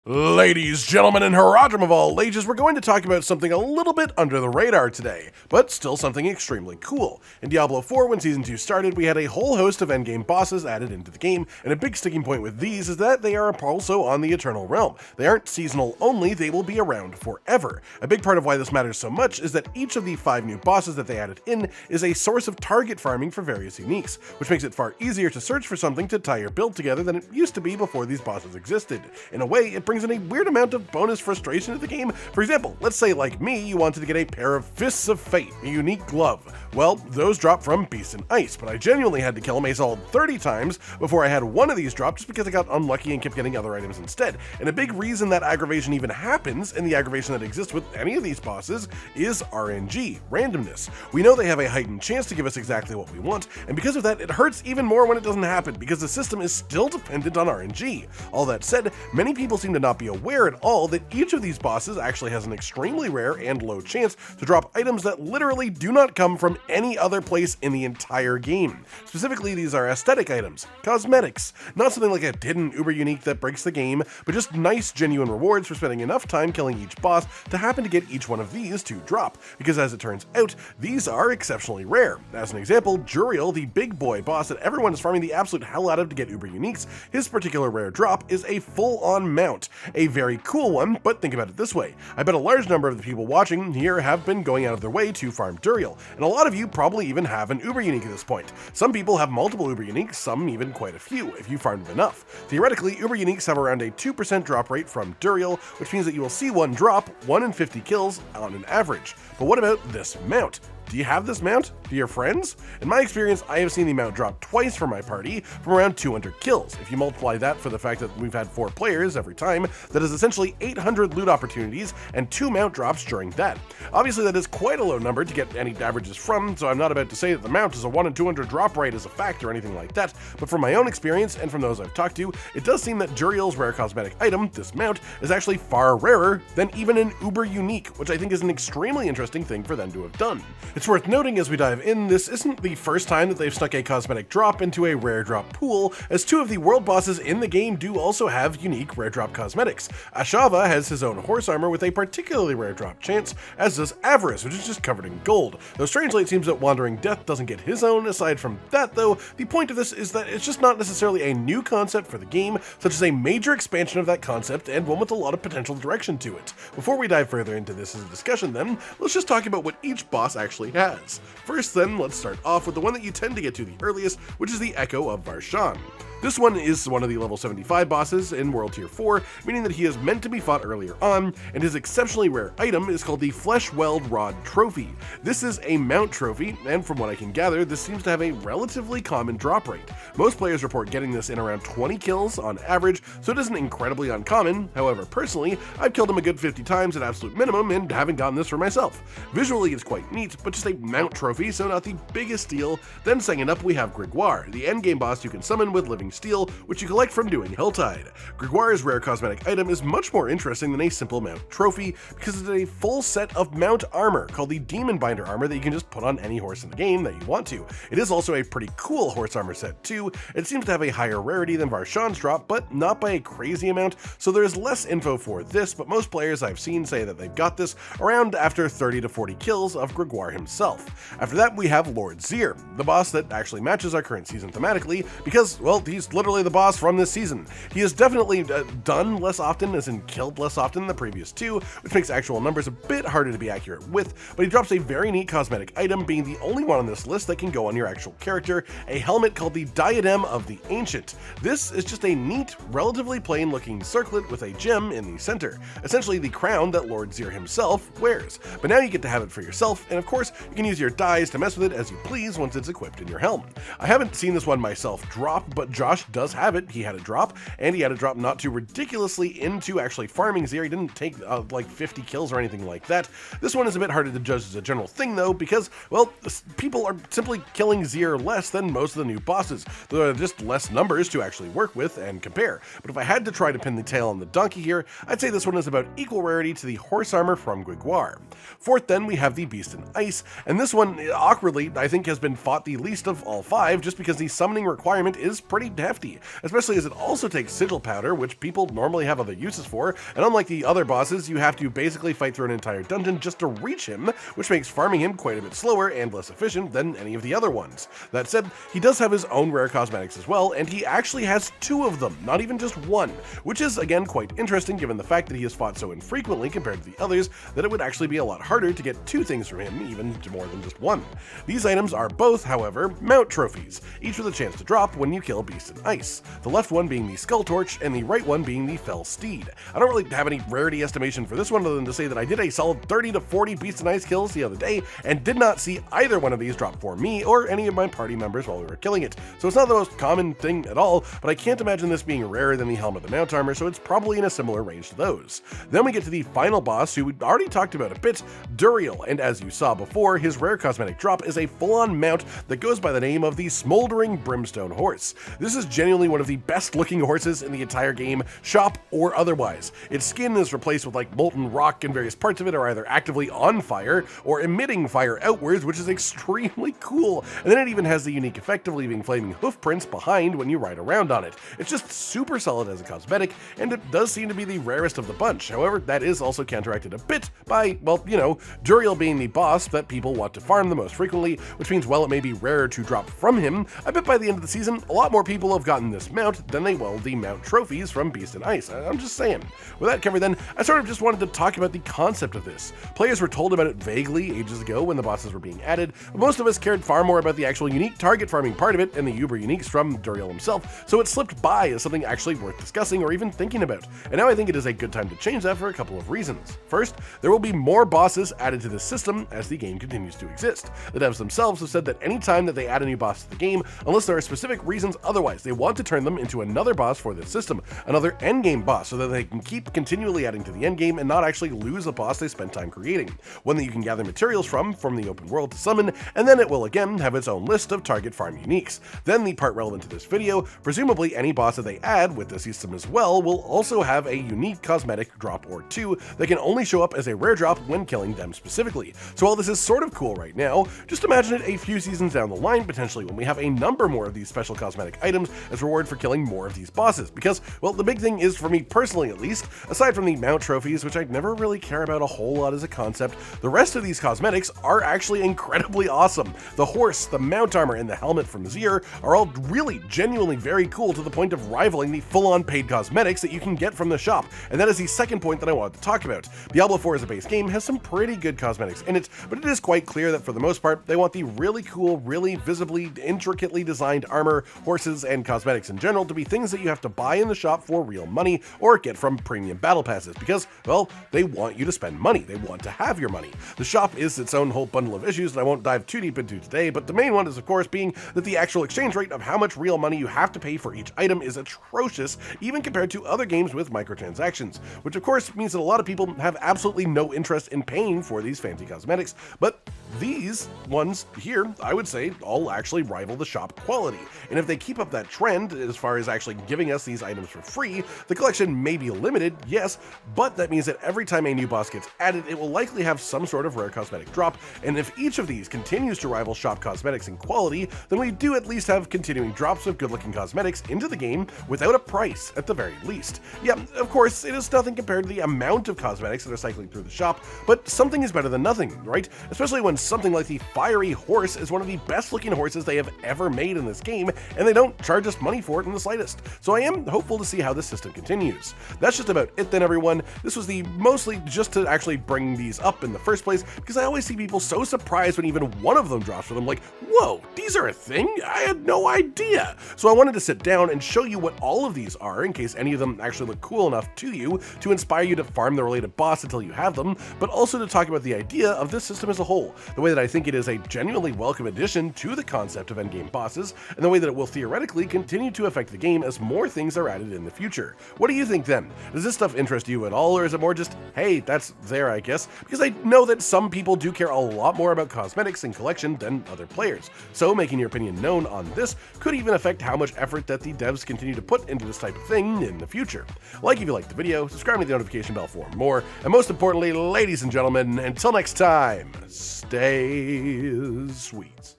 Ladies, gentlemen, and haradrim of all ages, we're going to talk about something a little bit under the radar today, but still something extremely cool. In Diablo 4, when Season 2 started, we had a whole host of endgame bosses added into the game, and a big sticking point with these is that they are also on the Eternal Realm. They aren't seasonal only, they will be around forever. A big part of why this matters so much is that each of the 5 new bosses that they added in is a source of target farming for various uniques, which makes it far easier to search for something to tie your build together than it used to be before these bosses existed. In a way, it brings in a weird amount of bonus frustration to the game. For example, let's say like me, you wanted to get a pair of Fists of Fate, a unique glove. Well, those drop from Beast and Ice, but I genuinely had to kill him a solid 30 times before I had one of these drop just because I got unlucky and kept getting other items instead. And a big reason that aggravation even happens, and the aggravation that exists with any of these bosses, is RNG, randomness. We know they have a heightened chance to give us exactly what we want, and because of that, it hurts even more when it doesn't happen, because the system is still dependent on RNG. All that said, many people seem to not be aware at all that each of these bosses actually has an extremely rare and low chance to drop items that literally do not come from any other place in the entire game. Specifically, these are aesthetic items, cosmetics, not something like a hidden uber unique that breaks the game, but just nice genuine rewards for spending enough time killing each boss to happen to get each one of these to drop, because as it turns out, these are exceptionally rare. As an example, Duriel, the big boy boss that everyone is farming the absolute hell out of to get uber uniques, his particular rare drop is a full-on mount, a very cool one, but think about it this way. I bet a large number of the people watching here have been going out of their way to farm Duriel, and a lot of you probably even have an uber unique at this point. Some people have multiple uber uniques, some even quite a few, if you farmed them enough. Theoretically, uber uniques have around a 2% drop rate from Duriel, which means that you will see one drop, 1 in 50 kills on an average. But what about this mount? Do you have this mount? Do your friends? In my experience, I have seen the mount drop twice for my party from around 200 kills. If you multiply that for the fact that we've had 4 players every time, that is essentially 800 loot opportunities and 2 mount drops during that. Obviously, that is quite a low number to get any averages from, so I'm not about to say that the mount is a 1 in 200 drop rate as a fact or anything like that, but from my own experience and from those I've talked to, it does seem that Duriel's rare cosmetic item, this mount, is actually far rarer than even an uber unique, which I think is an extremely interesting thing for them to have done. It's worth noting as we dive in, this isn't the first time that they've stuck a cosmetic drop into a rare drop pool, as 2 of the world bosses in the game do also have unique rare drop cosmetics. Ashava has his own horse armor with a particularly rare drop chance, as does Avarice, which is just covered in gold. Though strangely it seems that Wandering Death doesn't get his own. Aside from that though, the point of this is that it's just not necessarily a new concept for the game, such as a major expansion of that concept and one with a lot of potential direction to it. Before we dive further into this as a discussion then, let's just talk about what each boss actually has. First then, let's start off with the one that you tend to get to the earliest, which is the Echo of Varshan. This one is one of the level 75 bosses in World Tier 4, meaning that he is meant to be fought earlier on, and his exceptionally rare item is called the Flesh Weld Rod Trophy. This is a mount trophy, and from what I can gather, this seems to have a relatively common drop rate. Most players report getting this in around 20 kills on average, so it isn't incredibly uncommon. However, personally, I've killed him a good 50 times at absolute minimum and haven't gotten this for myself. Visually, it's quite neat, but just a mount trophy, so not the biggest deal. Then second up, we have Greguar, the endgame boss you can summon with living steel, which you collect from doing Helltide. Greguire's rare cosmetic item is much more interesting than a simple mount trophy, because it's a full set of mount armor called the Demon Binder armor that you can just put on any horse in the game that you want to. It is also a pretty cool horse armor set too. It seems to have a higher rarity than Varshan's drop, but not by a crazy amount, so there's less info for this, but most players I've seen say that they've got this around after 30 to 40 kills of Greguar himself. After that, we have Lord Zir, the boss that actually matches our current season thematically, because, well, he's literally the boss from this season. He is definitely done less often, as in killed less often than the previous 2, which makes actual numbers a bit harder to be accurate with, but he drops a very neat cosmetic item, being the only one on this list that can go on your actual character, a helmet called the Diadem of the Ancient. This is just a neat, relatively plain looking circlet with a gem in the center, essentially the crown that Lord Zir himself wears. But now you get to have it for yourself, and of course, you can use your dies to mess with it as you please once it's equipped in your helm. I haven't seen this one myself drop, but Josh does have it. He had a drop, and he had a drop not too ridiculously into actually farming Zir. He didn't take like 50 kills or anything like that. This one is a bit harder to judge as a general thing though, because, well, people are simply killing Zir less than most of the new bosses. There are just less numbers to actually work with and compare. But if I had to try to pin the tail on the donkey here, I'd say this one is about equal rarity to the horse armor from Greguar. Fourth then, we have the Beast in Ice, and this one, awkwardly, I think has been fought the least of all 5, just because the summoning requirement is pretty hefty, especially as it also takes sigil powder, which people normally have other uses for, and unlike the other bosses, you have to basically fight through an entire dungeon just to reach him, which makes farming him quite a bit slower and less efficient than any of the other ones. That said, he does have his own rare cosmetics as well, and he actually has 2 of them, not even just 1, which is again quite interesting given the fact that he has fought so infrequently compared to the others that it would actually be a lot harder to get 2 things from him, even more than just 1. These items are both, however, mount trophies, each with a chance to drop when you kill a beast in ice, the left one being the skull torch and the right one being the fell steed. I don't really have any rarity estimation for this one other than to say that I did a solid 30 to 40 beast in ice kills the other day and did not see either one of these drop for me or any of my party members while we were killing it. So it's not the most common thing at all, but I can't imagine this being rarer than the helm of the mount armor, so it's probably in a similar range to those. Then we get to the final boss, who we already talked about a bit, Duriel, and as you saw before, his rare cosmetic drop is a full-on mount that goes by the name of the Smoldering Brimstone Horse. This is genuinely one of the best looking horses in the entire game, shop or otherwise. Its skin is replaced with like molten rock, and various parts of it are either actively on fire or emitting fire outwards, which is extremely cool. And then it even has the unique effect of leaving flaming hoof prints behind when you ride around on it. It's just super solid as a cosmetic, and it does seem to be the rarest of the bunch. However, that is also counteracted a bit by, well, you know, Duriel being the boss that people want to farm the most frequently, which means while it may be rarer to drop from him, I bet by the end of the season, a lot more people have gotten this mount than they will the mount trophies from Beast and Ice. I'm just saying. With that covered then, I sort of just wanted to talk about the concept of this. Players were told about it vaguely ages ago when the bosses were being added, but most of us cared far more about the actual unique target farming part of it and the uber uniques from Duriel himself, so it slipped by as something actually worth discussing or even thinking about. And now I think it is a good time to change that for a couple of reasons. First, there will be more bosses added to this system as the game continues to exist. The devs themselves have said that any time that they add a new boss to the game, unless there are specific reasons otherwise, they want to turn them into another boss for this system, another endgame boss, so that they can keep continually adding to the endgame and not actually lose a boss they spent time creating, one that you can gather materials from the open world to summon, and then it will again have its own list of target farm uniques. Then the part relevant to this video, presumably any boss that they add with the system as well will also have a unique cosmetic drop or 2 that can only show up as a rare drop when killing them specifically. So while this is sort of cool right now, just imagine it a few seasons down the line potentially when we have a number more of these special cosmetic items as reward for killing more of these bosses, because, well, the big thing is, for me personally at least, aside from the mount trophies, which I never really care about a whole lot as a concept, the rest of these cosmetics are actually incredibly awesome. The horse, the mount armor, and the helmet from Zir are all really genuinely very cool to the point of rivaling the full-on paid cosmetics that you can get from the shop, and that is the second point that I wanted to talk about. Diablo 4 as a base game has some pretty good cosmetics in it, but it is quite clear that for the most part, they want the really cool, really visibly, intricately designed armor, horses, and cosmetics in general to be things that you have to buy in the shop for real money or get from premium battle passes, because, well, they want you to spend money. They want to have your money. The shop is its own whole bundle of issues that I won't dive too deep into today, but the main one is of course being that the actual exchange rate of how much real money you have to pay for each item is atrocious, even compared to other games with microtransactions, which of course means that a lot of people have absolutely no interest in paying for these fancy cosmetics, but these ones here, I would say, all actually rival the shop quality, and if they keep up that trend as far as actually giving us these items for free, the collection may be limited, yes, but that means that every time a new boss gets added, it will likely have some sort of rare cosmetic drop, and if each of these continues to rival shop cosmetics in quality, then we do at least have continuing drops of good-looking cosmetics into the game without a price, at the very least. Yeah, of course, it is nothing compared to the amount of cosmetics that are cycling through the shop, but something is better than nothing, right? Especially when something like the fiery horse is one of the best-looking horses they have ever made in this game, and they don't charge us money for it in the slightest. So I am hopeful to see how this system continues. That's just about it then, everyone. This was mostly just to actually bring these up in the first place, because I always see people so surprised when even one of them drops for them, like, whoa, these are a thing? I had no idea. So I wanted to sit down and show you what all of these are, in case any of them actually look cool enough to you to inspire you to farm the related boss until you have them, but also to talk about the idea of this system as a whole, the way that I think it is a genuinely welcome addition to the concept of endgame bosses, and the way that it will theoretically continue to affect the game as more things are added in the future. What do you think then? Does this stuff interest you at all, or is it more just, hey, that's there, I guess? Because I know that some people do care a lot more about cosmetics and collection than other players, so making your opinion known on this could even affect how much effort that the devs continue to put into this type of thing in the future. Like if you liked the video, subscribe to the notification bell for more, and most importantly, ladies and gentlemen, until next time, stay sweet.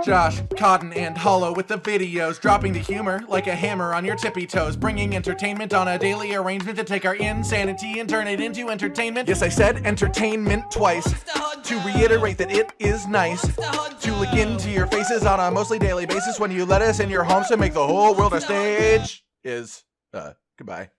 Josh, Cotton, and Hollow with the videos, dropping the humor like a hammer on your tippy toes, bringing entertainment on a daily arrangement to take our insanity and turn it into entertainment. Yes, I said entertainment twice, to reiterate that it is nice to look into your faces on a mostly daily basis when you let us in your homes to make the whole world a stage. Goodbye.